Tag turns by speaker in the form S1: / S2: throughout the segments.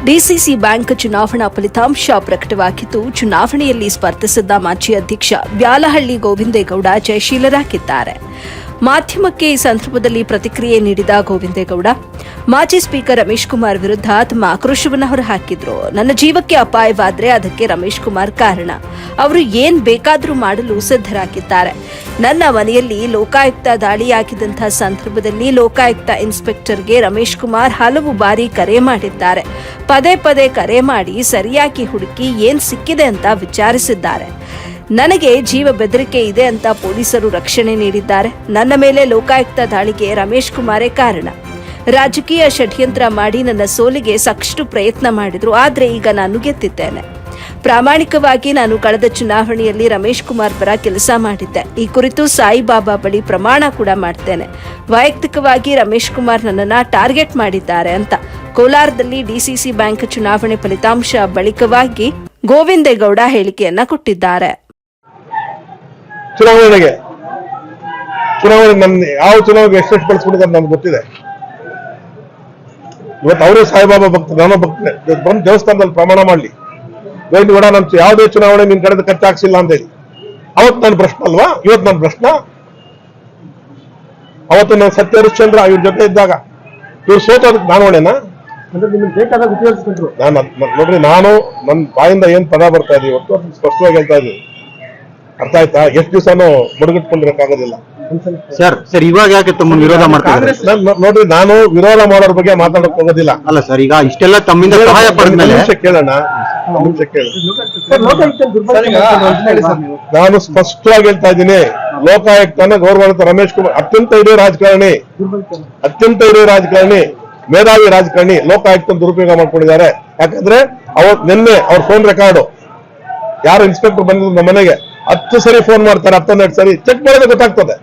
S1: DCC bank ಚುನಾವಣಾ ಫಲಿತಾಂಶ ಪ್ರಕಟವಾಗಿದ್ದು, ಚುನಾವಣೆಯಲ್ಲಿ ಸ್ಪರ್ಧಿಸಿದ್ದ ಮಾಜಿ ಅಧ್ಯಕ್ಷ ಬ್ಯಾಲಹಳ್ಳಿ ಗೋವಿಂದೇಗೌಡ ಜಯಶೀಲರಾಗಿದ್ದಾರೆ. ಮಾಧ್ಯಮಕ್ಕೆ ಈ ಸಂದರ್ಭದಲ್ಲಿ ಪ್ರತಿಕ್ರಿಯೆ ನೀಡಿದ ಗೋವಿಂದೇಗೌಡ, ಮಾಜಿ ಸ್ಪೀಕರ್ ರಮೇಶ್ ಕುಮಾರ್ ವಿರುದ್ಧ ತಮ್ಮ ಆಕ್ರೋಶವನ್ನು ಹೊರಹಾಕಿದ್ರು. ನನ್ನ ಜೀವಕ್ಕೆ ಅಪಾಯವಾದ್ರೆ ಅದಕ್ಕೆ ರಮೇಶ್ ಕುಮಾರ್ ಕಾರಣ. ಅವರು ಏನ್ ಬೇಕಾದರೂ ಮಾಡಲು ಸಿದ್ಧರಾಗಿದ್ದಾರೆ. ನನ್ನ ಮನೆಯಲ್ಲಿ ಲೋಕಾಯುಕ್ತ ದಾಳಿಯಾಗಿದ್ದಂತಹ ಸಂದರ್ಭದಲ್ಲಿ ಲೋಕಾಯುಕ್ತ ಇನ್ಸ್ಪೆಕ್ಟರ್ಗೆ ರಮೇಶ್ ಕುಮಾರ್ ಹಲವು ಬಾರಿ ಕರೆ ಮಾಡಿದ್ದಾರೆ. ಪದೇ ಪದೇ ಕರೆ ಮಾಡಿ ಸರಿಯಾಗಿ ಹುಡುಕಿ ಏನ್ ಸಿಕ್ಕಿದೆ ಅಂತ ವಿಚಾರಿಸಿದ್ದಾರೆ. ನನಗೆ ಜೀವ ಬೆದರಿಕೆ ಇದೆ ಅಂತ ಪೊಲೀಸರು ರಕ್ಷಣೆ ನೀಡಿದ್ದಾರೆ. ನನ್ನ ಮೇಲೆ ಲೋಕಾಯುಕ್ತ ದಾಳಿಗೆ ರಮೇಶ್ ಕುಮಾರೇ ಕಾರಣ. ರಾಜಕೀಯ ಷಡ್ಯಂತ್ರ ಮಾಡಿ ನನ್ನ ಸೋಲಿಗೆ ಸಾಕಷ್ಟು ಪ್ರಯತ್ನ ಮಾಡಿದ್ರು. ಆದರೆ ಈಗ ನಾನು ಗೆದ್ದಿದ್ದೇನೆ. ಪ್ರಾಮಾಣಿಕವಾಗಿ ನಾನು ಕಳೆದ ಚುನಾವಣೆಯಲ್ಲಿ ರಮೇಶ್ ಕುಮಾರ್ ಪರ ಕೆಲಸ ಮಾಡಿದ್ದೆ. ಈ ಕುರಿತು ಸಾಯಿಬಾಬಾ ಬಳಿ ಪ್ರಮಾಣ ಕೂಡ ಮಾಡ್ತೇನೆ. ವೈಯಕ್ತಿಕವಾಗಿ ರಮೇಶ್ ಕುಮಾರ್ ನನ್ನನ್ನ ಟಾರ್ಗೆಟ್ ಮಾಡಿದ್ದಾರೆ ಅಂತ ಕೋಲಾರದಲ್ಲಿ ಡಿಸಿಸಿ ಬ್ಯಾಂಕ್ ಚುನಾವಣೆ ಫಲಿತಾಂಶ ಬಳಿಕವಾಗಿ ಗೋವಿಂದೇಗೌಡ ಹೇಳಿಕೆಯನ್ನ ಕೊಟ್ಟಿದ್ದಾರೆ.
S2: ಚುನಾವಣೆ ನನ್ನ ಯಾವ ಚುನಾವಣೆಗೆ ಎಷ್ಟು ಬಳಸ್ಬಿಟ್ಟಿದ್ದಾರೆ ನಮ್ಗೆ ಗೊತ್ತಿದೆ. ಇವತ್ತು ಅವರು ಸಾಯಿಬಾಬಾ ಭಕ್ತರು, ನಾನು ಭಕ್ತನೆ. ಬಂದು ದೇವಸ್ಥಾನದಲ್ಲಿ ಪ್ರಮಾಣ ಮಾಡ್ಲಿ, ಗೋವಿಂದಗೌಡ ನಮ್ ಯಾವುದೇ ಚುನಾವಣೆ ನಿನ್ ಕಡೆದ ಖರ್ಚಾಗ್ಸಿಲ್ಲ ಅಂತ ಹೇಳಿ. ಅವತ್ತು ನನ್ನ ಪ್ರಶ್ನೆ ಅಲ್ವಾ, ಇವತ್ತು ನನ್ನ ಪ್ರಶ್ನೆ. ಅವತ್ತು ನಾನು ಸತ್ಯ ಹರಿಶ್ಚಂದ್ರ ಇವ್ರ ಜೊತೆ ಇದ್ದಾಗ ಇವ್ರು ಸೋತೋದಕ್ಕೆ ನಾನು ಹೊಣೆನಾ? ನೋಡ್ರಿ, ನಾನು ನನ್ನ ಬಾಯಿಂದ ಏನ್ ಪದ ಬರ್ತಾ ಇದೀವಿ ಇವತ್ತು ಸ್ಪಷ್ಟವಾಗಿ ಹೇಳ್ತಾ ಇದೀವಿ. ಅರ್ಥ ಆಯ್ತಾ? ಎಷ್ಟು ದಿವಸನೂ ಬಡಗಿಟ್ಕೊಂಡಿರಕ್ಕಾಗೋದಿಲ್ಲ
S3: ಸರ್. ಇವಾಗ ಯಾಕೆ ತಮ್ಮನ್ನು ವಿರೋಧ ಮಾಡ್ತಾರೆ?
S2: ನೋಡ್ರಿ, ನಾನು ವಿರೋಧ ಮಾಡೋರ ಬಗ್ಗೆ ಮಾತಾಡಕ್ ಹೋಗೋದಿಲ್ಲ.
S3: ಅಲ್ಲ ಸರ್, ಈಗ ಇಷ್ಟೆಲ್ಲ ತಮ್ಮಿಂದ ಸಹಾಯ ಪಡೆದ್ಮೇಲೆ
S2: ಕೇಳೋಣ. ನಾನು ಸ್ಪಷ್ಟವಾಗಿ ಹೇಳ್ತಾ ಇದ್ದೀನಿ, ಲೋಕಾಯುಕ್ತನ ಗೌರವಾನ್ವಿತ ರಮೇಶ್ ಕುಮಾರ್ ಅತ್ಯಂತ ಹಿರಿಯ ರಾಜಕಾರಣಿ, ಮೇಧಾವಿ ರಾಜಕಾರಣಿ. ಲೋಕಾಯುಕ್ತ ದುರುಪಯೋಗ ಮಾಡ್ಕೊಂಡಿದ್ದಾರೆ. ಯಾಕಂದ್ರೆ ನಿನ್ನೆ ಅವ್ರ ಫೋನ್ ರೆಕಾರ್ಡು, ಯಾರು ಇನ್ಸ್ಪೆಕ್ಟರ್ ಬಂದಿದ್ರು ನಮ್ಮ ಮನೆಗೆ 10 ಸರಿ ಫೋನ್ ಮಾಡ್ತಾರೆ, 12 ಸರಿ ಚೆಕ್ ಮಾಡಿದ್ರೆ ಗೊತ್ತಾಗ್ತದೆ.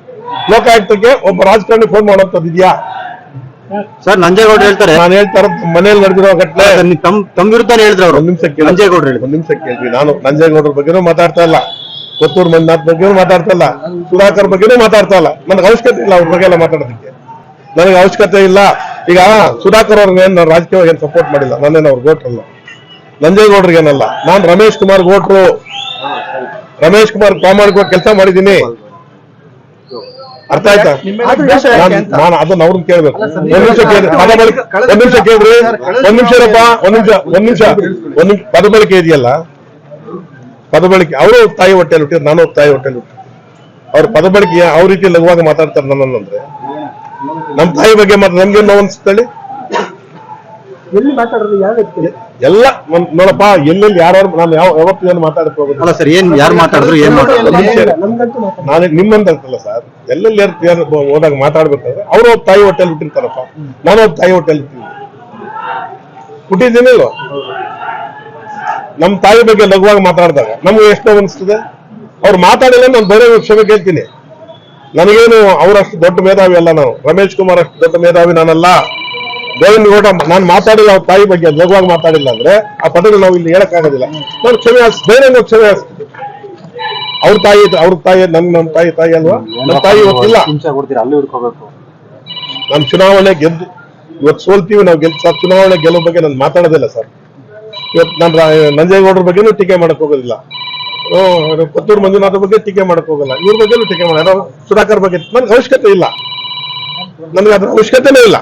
S2: ಲೋಕಾಯುಕ್ತಕ್ಕೆ ಒಬ್ಬ ರಾಜಕಾರಣಿ ಫೋನ್ ಮಾಡೋಂಥದ್ದು ಇದೆಯಾ
S3: ಸರ್? ನಂಜೇಗೌಡರು ಹೇಳ್ತಾರೆ.
S2: ನಾನು ಹೇಳ್ತಾ ಇರೋದು ಮನೇಲಿ ನಡೆದಿರೋ ಘಟನೆ.
S3: ತಮ್ಮ ವಿರುದ್ಧನೇ ಹೇಳಿದ್ರು ಅವರು.
S2: ಒಂದ್ ನಿಮಿಷ ಕೇಳ್ರಿ. ನಾನು ನಂಜೇಗೌಡರ ಬಗ್ಗೆನೂ ಮಾತಾಡ್ತಾ ಇಲ್ಲ, ಕೊತ್ತೂರು ಮಂಜುನಾಥ್ ಬಗ್ಗೆನೂ ಮಾತಾಡ್ತಾ ಇಲ್ಲ, ಸುಧಾಕರ್ ಬಗ್ಗೆನೂ ಮಾತಾಡ್ತಾ ಇಲ್ಲ. ನನಗೆ ಅವಶ್ಯಕತೆ ಇಲ್ಲ ಅವ್ರ ಬಗ್ಗೆ ಎಲ್ಲ ಮಾತಾಡೋದಕ್ಕೆ, ನನಗೆ ಅವಶ್ಯಕತೆ ಇಲ್ಲ. ಈಗ ಸುಧಾಕರ್ ಅವ್ರಿಗೇನು ನಾನು ರಾಜಕೀಯವಾಗಿ ಏನು ಸಪೋರ್ಟ್ ಮಾಡಿಲ್ಲ, ನಾನೇನು ಅವ್ರ ಗೋಟ್ರಲ್ಲ. ನಂಜೇಗೌಡರಿಗೇನಲ್ಲ, ನಾನು ರಮೇಶ್ ಕುಮಾರ್ ಗೋಟ್ರು. ರಮೇಶ್ ಕುಮಾರ್ ಪ್ರಾಮಾಣಿಕವಾಗಿ ಕೆಲಸ ಮಾಡಿದ್ದೀನಿ. ಅರ್ಥ ಆಯ್ತಾ? ನಾನು ಅದನ್ನ ಅವ್ರನ್ನ ಕೇಳ್ಬೇಕು. ಒಂದ್ ನಿಮಿಷ ಕೇಳ್ರಿ. ಪದ ಬಳಕೆ ಇದೆಯಲ್ಲ, ಪದ ಬಳಕೆ ಅವರು ತಾಯಿ ಹೊಟ್ಟೆಯಲ್ಲಿ ಹುಟ್ಟಿದ್ರು, ನಾನು ತಾಯಿ ಹೊಟ್ಟೆಯಲ್ಲಿ ಹುಟ್ಟಿದ್ರು. ಅವ್ರ ಪದ ಬಳಕೆ ಅವ್ರ ರೀತಿ ಲಘುವಾಗಿ ಮಾತಾಡ್ತಾರೆ ನನ್ನಂದ್ರೆ, ನಮ್ ತಾಯಿ ಬಗ್ಗೆ ನಮ್ಗೆ ನೋವು ಅನ್ಸುತ್ತೇಳಿ ಎಲ್ಲ ನೋಡಪ್ಪ. ಎಲ್ಲೆಲ್ಲಿ ಯಾರು ನಾನು ಯಾವತ್ತು ಏನು ಮಾತಾಡಕ್ ಹೋಗೋದಿಲ್ಲ
S3: ಸರ್. ಯಾರು ಮಾತಾಡಿದ್ರು
S2: ನಾನು ನಿಮ್ಮಂತಲ್ಲ ಸರ್. ಎಲ್ಲೆಲ್ಲಿ ಯಾರು ಹೋದಾಗ ಮಾತಾಡ್ಬೇಕಾದ್ರೆ ಅವ್ರು ಒಬ್ಬ ತಾಯಿ ಹೊಟ್ಟೆಯಲ್ಲಿ ಹುಟ್ಟಿರ್ತಾರಪ್ಪ, ನಾನು ಒಬ್ಬ ತಾಯಿ ಹೊಟ್ಟೆಯಲ್ಲಿ ಹುಟ್ಟಿದ್ದೀನಿಲ್ವ. ನಮ್ ತಾಯಿ ಬಗ್ಗೆ ಲಘುವಾಗಿ ಮಾತಾಡಿದಾಗ ನಮ್ಗೆ ಎಷ್ಟು ಅನಿಸ್ತದೆ. ಅವ್ರು ಮಾತಾಡಿಲ್ಲ, ನಾನು ಬೇರೆ ಕ್ಷಮೆ ಕೇಳ್ತೀನಿ. ನನಗೇನು ಅವರಷ್ಟು ದೊಡ್ಡ ಮೇಧಾವಿ ಅಲ್ಲ ನಾನು. ರಮೇಶ್ ಕುಮಾರ್ ಅಷ್ಟು ದೊಡ್ಡ ಮೇಧಾವಿ ನಾನಲ್ಲ. ಗೋವಿಂದಗೌಡ ನಾನು ಮಾತಾಡಿಲ್ಲ ಅವ್ರ ತಾಯಿ ಬಗ್ಗೆ ಲಘುವಾಗಿ ಮಾತಾಡಿಲ್ಲ ಅಂದ್ರೆ ಆ ಪದಗಳು ನಾವು ಇಲ್ಲಿ ಹೇಳಕ್ಕಾಗೋದಿಲ್ಲ. ನಾನು ಕ್ಷಮೆ ಬೇರೆ ಕ್ಷಮೆ ಹಾಸ್ತೀನಿ. ಅವ್ರ ತಾಯಿ ನಮ್ಮ ತಾಯಿ ಅಲ್ವಾ? ನಮ್ಮ ತಾಯಿ ಇವತ್ತಿಲ್ಲ. ನಾನು ಚುನಾವಣೆ ಗೆದ್ದು ಇವತ್ತು ಸೋಲ್ತೀವಿ, ನಾವು ಚುನಾವಣೆ ಗೆಲ್ಲೋ ಬಗ್ಗೆ ನಾನು ಮಾತಾಡೋದಿಲ್ಲ ಸರ್. ಇವತ್ತು ನಾನು ನಂಜೇಗೌಡರ ಬಗ್ಗೆನೂ ಟೀಕೆ ಮಾಡಕ್ ಹೋಗೋದಿಲ್ಲ, ಕೊತ್ತೂರು ಮಂಜುನಾಥ ಬಗ್ಗೆ ಟೀಕೆ ಮಾಡಕ್ ಹೋಗಲ್ಲ, ಇವ್ರ ಬಗ್ಗೆನೂ ಟೀಕೆ ಮಾಡೋ, ಸುಧಾಕರ್ ಬಗ್ಗೆ ನನ್ಗೆ ಅವಶ್ಯಕತೆ ಇಲ್ಲ. ನನಗೆ ಅದ್ರ ಅವಶ್ಯಕತೆನೇ ಇಲ್ಲ.